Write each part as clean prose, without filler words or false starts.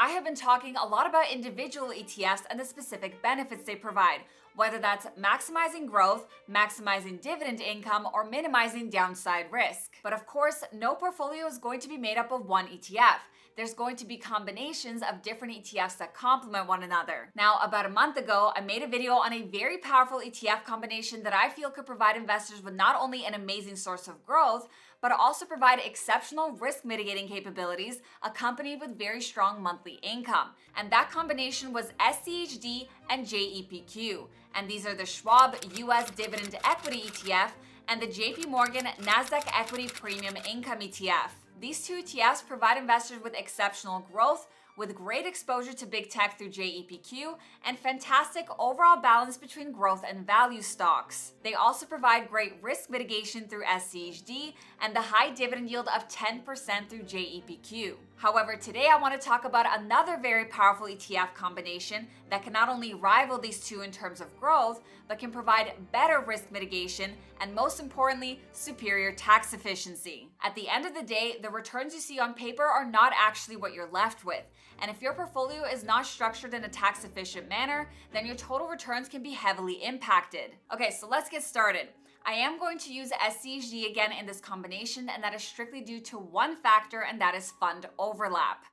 I have been talking a lot about individual ETFs and the specific benefits they provide, whether that's maximizing growth, maximizing dividend income, or minimizing downside risk. But of course, no portfolio is going to be made up of one ETF. There's going to be combinations of different ETFs that complement one another. Now, about a month ago, I made a video on a very powerful ETF combination that I feel could provide investors with not only an amazing source of growth, but also provide exceptional risk mitigating capabilities accompanied with very strong monthly income. And that combination was SCHD and JEPQ. And these are the Schwab US Dividend Equity ETF and the JP Morgan Nasdaq Equity Premium Income ETF. These two ETFs provide investors with exceptional growth, with great exposure to big tech through JEPQ, and fantastic overall balance between growth and value stocks. They also provide great risk mitigation through SCHD and the high dividend yield of 10% through JEPQ. However, today I want to talk about another very powerful ETF combination that can not only rival these two in terms of growth, but can provide better risk mitigation and, most importantly, superior tax efficiency. At the end of the day, the returns you see on paper are not actually what you're left with. And if your portfolio is not structured in a tax-efficient manner, then your total returns can be heavily impacted. Okay, so let's get started. I am going to use SCHD again in this combination, and that is strictly due to one factor, and that is fund overlap.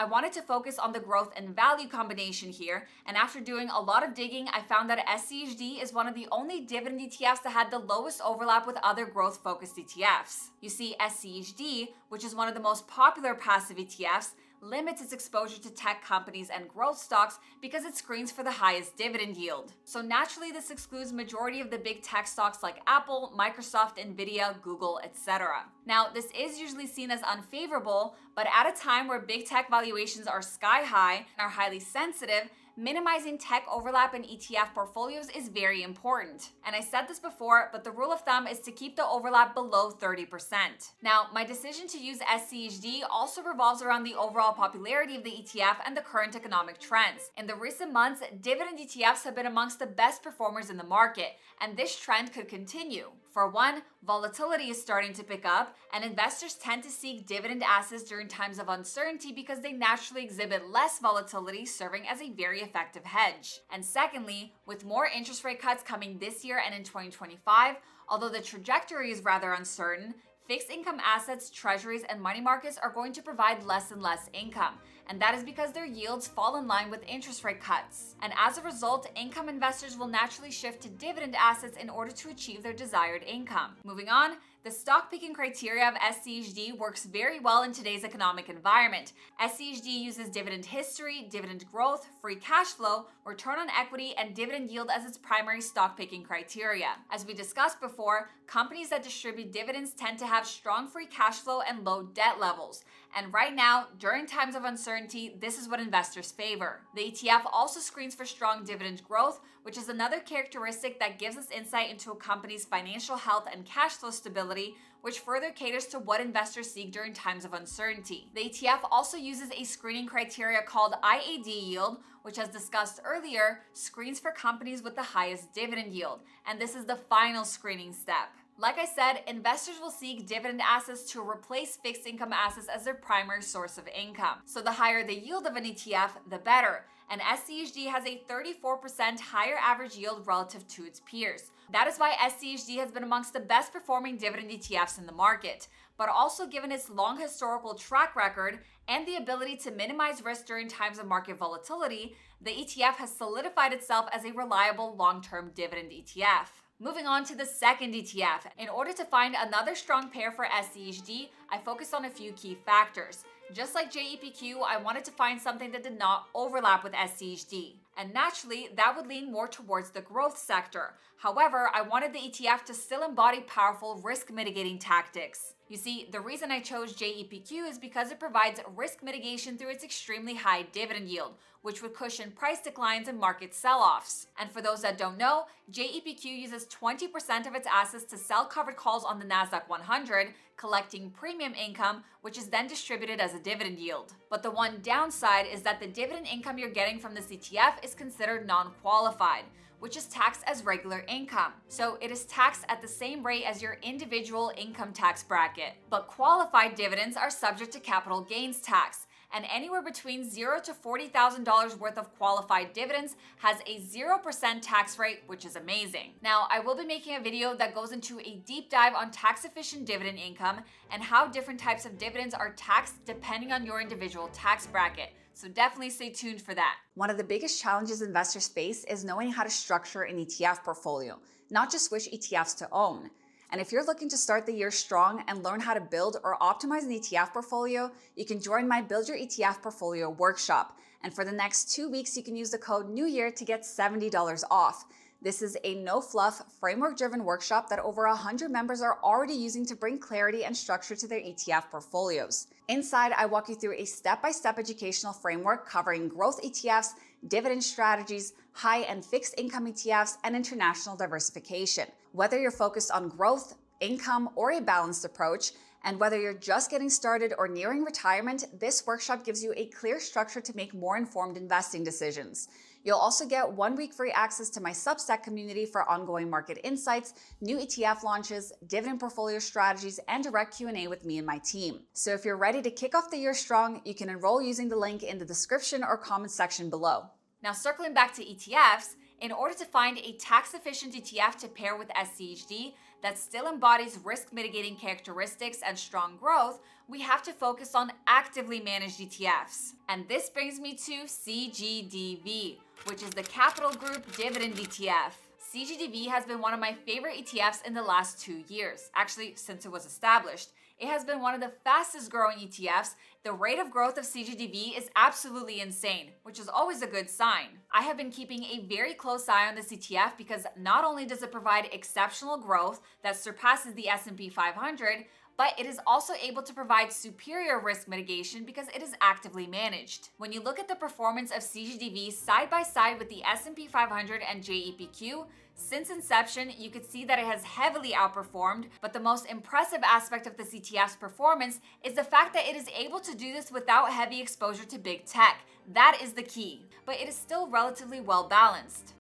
I wanted to focus on the growth and value combination here, and after doing a lot of digging, I found that SCHD is one of the only dividend ETFs that had the lowest overlap with other growth-focused ETFs. You see, SCHD, which is one of the most popular passive ETFs, limits its exposure to tech companies and growth stocks because it screens for the highest dividend yield. So naturally, this excludes majority of the big tech stocks like Apple, Microsoft, Nvidia, Google, etc. Now, this is usually seen as unfavorable, but at a time where big tech valuations are sky high and are highly sensitive, minimizing tech overlap in ETF portfolios is very important. And I said this before, but the rule of thumb is to keep the overlap below 30%. Now, my decision to use SCHD also revolves around the overall popularity of the ETF and the current economic trends. In the recent months, dividend ETFs have been amongst the best performers in the market, and this trend could continue. For one, volatility is starting to pick up, and investors tend to seek dividend assets during times of uncertainty because they naturally exhibit less volatility, serving as a very effective hedge. And secondly, with more interest rate cuts coming this year and in 2025, although the trajectory is rather uncertain, fixed income assets, treasuries, and money markets are going to provide less and less income. And that is because their yields fall in line with interest rate cuts. And as a result, income investors will naturally shift to dividend assets in order to achieve their desired income. Moving on, the stock picking criteria of SCHD works very well in today's economic environment. SCHD uses dividend history, dividend growth, free cash flow, return on equity, and dividend yield as its primary stock picking criteria. As we discussed before, companies that distribute dividends tend to have strong free cash flow and low debt levels. And right now, during times of uncertainty, this is what investors favor. The ETF also screens for strong dividend growth, which is another characteristic that gives us insight into a company's financial health and cash flow stability, which further caters to what investors seek during times of uncertainty. The ETF also uses a screening criteria called IAD yield, which, as discussed earlier, screens for companies with the highest dividend yield, and this is the final screening step. Like I said, investors will seek dividend assets to replace fixed income assets as their primary source of income. So the higher the yield of an ETF, the better. And SCHD has a 34% higher average yield relative to its peers. That is why SCHD has been amongst the best performing dividend ETFs in the market. But also, given its long historical track record and the ability to minimize risk during times of market volatility, the ETF has solidified itself as a reliable long-term dividend ETF. Moving on to the second ETF. In order to find another strong pair for SCHD, I focused on a few key factors. Just like JEPQ, I wanted to find something that did not overlap with SCHD. And naturally, that would lean more towards the growth sector. However, I wanted the ETF to still embody powerful risk mitigating tactics. You see, the reason I chose JEPQ is because it provides risk mitigation through its extremely high dividend yield, which would cushion price declines and market sell-offs. And for those that don't know, JEPQ uses 20% of its assets to sell covered calls on the Nasdaq 100, collecting premium income, which is then distributed as a dividend yield. But the one downside is that the dividend income you're getting from this ETF is considered non-qualified, which is taxed as regular income. So it is taxed at the same rate as your individual income tax bracket. But qualified dividends are subject to capital gains tax, and anywhere between $0 to $40,000 worth of qualified dividends has a 0% tax rate, which is amazing. Now, I will be making a video that goes into a deep dive on tax-efficient dividend income and how different types of dividends are taxed depending on your individual tax bracket. So definitely stay tuned for that. One of the biggest challenges investors face is knowing how to structure an ETF portfolio, not just which ETFs to own. And if you're looking to start the year strong and learn how to build or optimize an ETF portfolio, you can join my Build Your ETF Portfolio workshop. And for the next 2 weeks, you can use the code NEWYEAR to get $70 off. This is a no-fluff, framework-driven workshop that over 100 members are already using to bring clarity and structure to their ETF portfolios. Inside, I walk you through a step-by-step educational framework covering growth ETFs, dividend strategies, high and fixed income ETFs, and international diversification. Whether you're focused on growth, income, or a balanced approach, and whether you're just getting started or nearing retirement, this workshop gives you a clear structure to make more informed investing decisions. You'll also get 1 week free access to my Substack community for ongoing market insights, new ETF launches, dividend portfolio strategies, and direct Q&A with me and my team. So if you're ready to kick off the year strong, you can enroll using the link in the description or comment section below. Now, circling back to ETFs, in order to find a tax-efficient ETF to pair with SCHD that still embodies risk-mitigating characteristics and strong growth, we have to focus on actively managed ETFs. And this brings me to CGDV, which is the Capital Group Dividend ETF. CGDV has been one of my favorite ETFs in the last 2 years, actually since it was established. It has been one of the fastest growing ETFs. The rate of growth of CGDV is absolutely insane, which is always a good sign. I have been keeping a very close eye on this ETF because not only does it provide exceptional growth that surpasses the S&P 500, but it is also able to provide superior risk mitigation because it is actively managed. When you look at the performance of CGDV side by side with the S&P 500 and JEPQ, since inception, you could see that it has heavily outperformed, but the most impressive aspect of this ETF's performance is the fact that it is able to do this without heavy exposure to big tech. That is the key, but it is still relatively well balanced.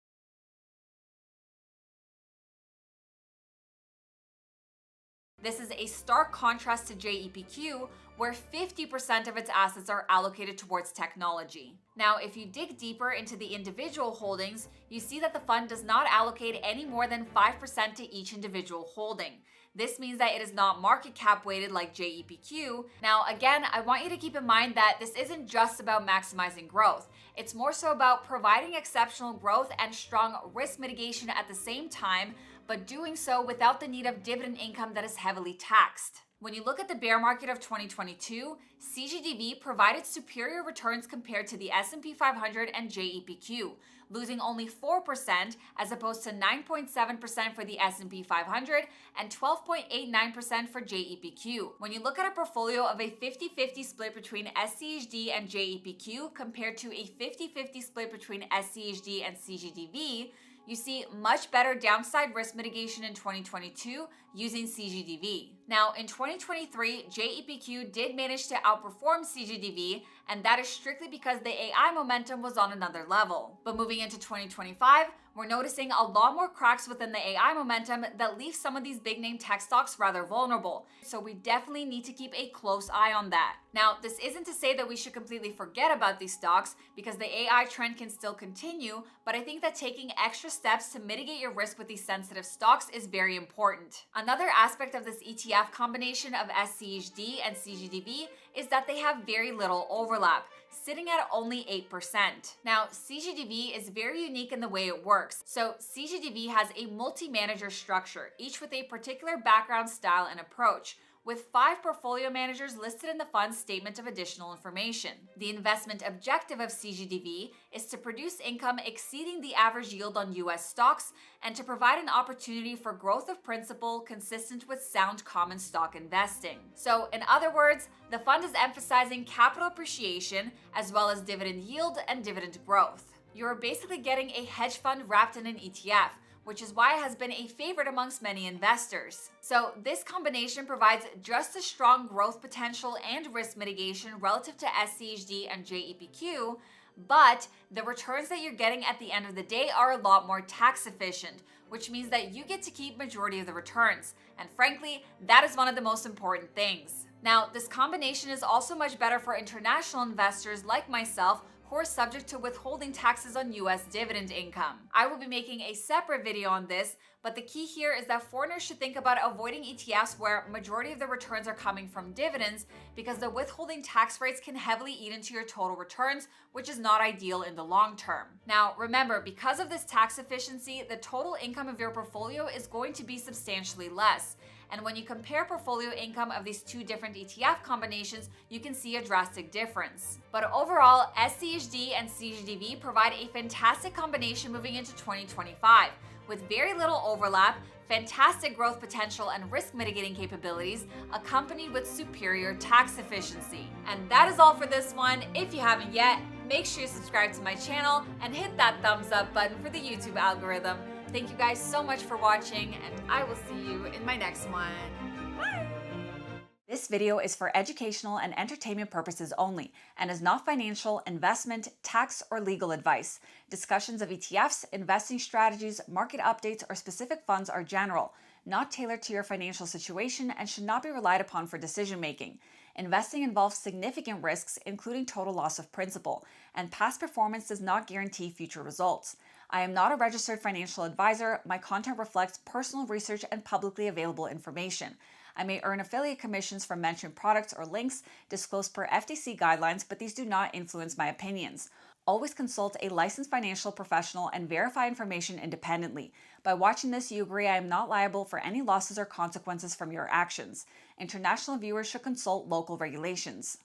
This is a stark contrast to JEPQ, where 50% of its assets are allocated towards technology. Now, if you dig deeper into the individual holdings, you see that the fund does not allocate any more than 5% to each individual holding. This means that it is not market cap weighted like JEPQ. Now, again, I want you to keep in mind that this isn't just about maximizing growth. It's more so about providing exceptional growth and strong risk mitigation at the same time, but doing so without the need of dividend income that is heavily taxed. When you look at the bear market of 2022, CGDV provided superior returns compared to the S&P 500 and JEPQ, losing only 4% as opposed to 9.7% for the S&P 500 and 12.89% for JEPQ. When you look at a portfolio of a 50-50 split between SCHD and JEPQ compared to a 50-50 split between SCHD and CGDV, you see much better downside risk mitigation in 2022 using CGDV. Now, in 2023, JEPQ did manage to outperform CGDV, and that is strictly because the AI momentum was on another level. But moving into 2025, we're noticing a lot more cracks within the AI momentum that leave some of these big name tech stocks rather vulnerable. So we definitely need to keep a close eye on that. Now, this isn't to say that we should completely forget about these stocks because the AI trend can still continue, but I think that taking extra steps to mitigate your risk with these sensitive stocks is very important. Another aspect of this ETF combination of SCHD and CGDV is that they have very little overlap, sitting at only 8%. Now, CGDV is very unique in the way it works. So CGDV has a multi-manager structure, each with a particular background, style, and approach, with 5 portfolio managers listed in the fund's statement of additional information. The investment objective of CGDV is to produce income exceeding the average yield on US stocks and to provide an opportunity for growth of principal consistent with sound common stock investing. So, in other words, the fund is emphasizing capital appreciation as well as dividend yield and dividend growth. You're basically getting a hedge fund wrapped in an ETF, which is why it has been a favorite amongst many investors. So this combination provides just as strong growth potential and risk mitigation relative to SCHD and JEPQ, but the returns that you're getting at the end of the day are a lot more tax efficient, which means that you get to keep majority of the returns. And frankly, that is one of the most important things. Now, this combination is also much better for international investors like myself who are subject to withholding taxes on US dividend income. I will be making a separate video on this, but the key here is that foreigners should think about avoiding ETFs where majority of the returns are coming from dividends, because the withholding tax rates can heavily eat into your total returns, which is not ideal in the long term. Now, remember, because of this tax efficiency, the total income of your portfolio is going to be substantially less. And when you compare portfolio income of these two different ETF combinations, you can see a drastic difference. But overall, SCHD and CGDV provide a fantastic combination moving into 2025, with very little overlap, fantastic growth potential and risk mitigating capabilities, accompanied with superior tax efficiency. And that is all for this one. If you haven't yet, make sure you subscribe to my channel and hit that thumbs up button for the YouTube algorithm. Thank you guys so much for watching, and I will see you in my next one. Bye! This video is for educational and entertainment purposes only and is not financial, investment, tax, or legal advice. Discussions of ETFs, investing strategies, market updates, or specific funds are general, not tailored to your financial situation, and should not be relied upon for decision making. Investing involves significant risks, including total loss of principal, and past performance does not guarantee future results. I am not a registered financial advisor. My content reflects personal research and publicly available information. I may earn affiliate commissions from mentioned products or links disclosed per FTC guidelines, but these do not influence my opinions. Always consult a licensed financial professional and verify information independently. By watching this, you agree I am not liable for any losses or consequences from your actions. International viewers should consult local regulations.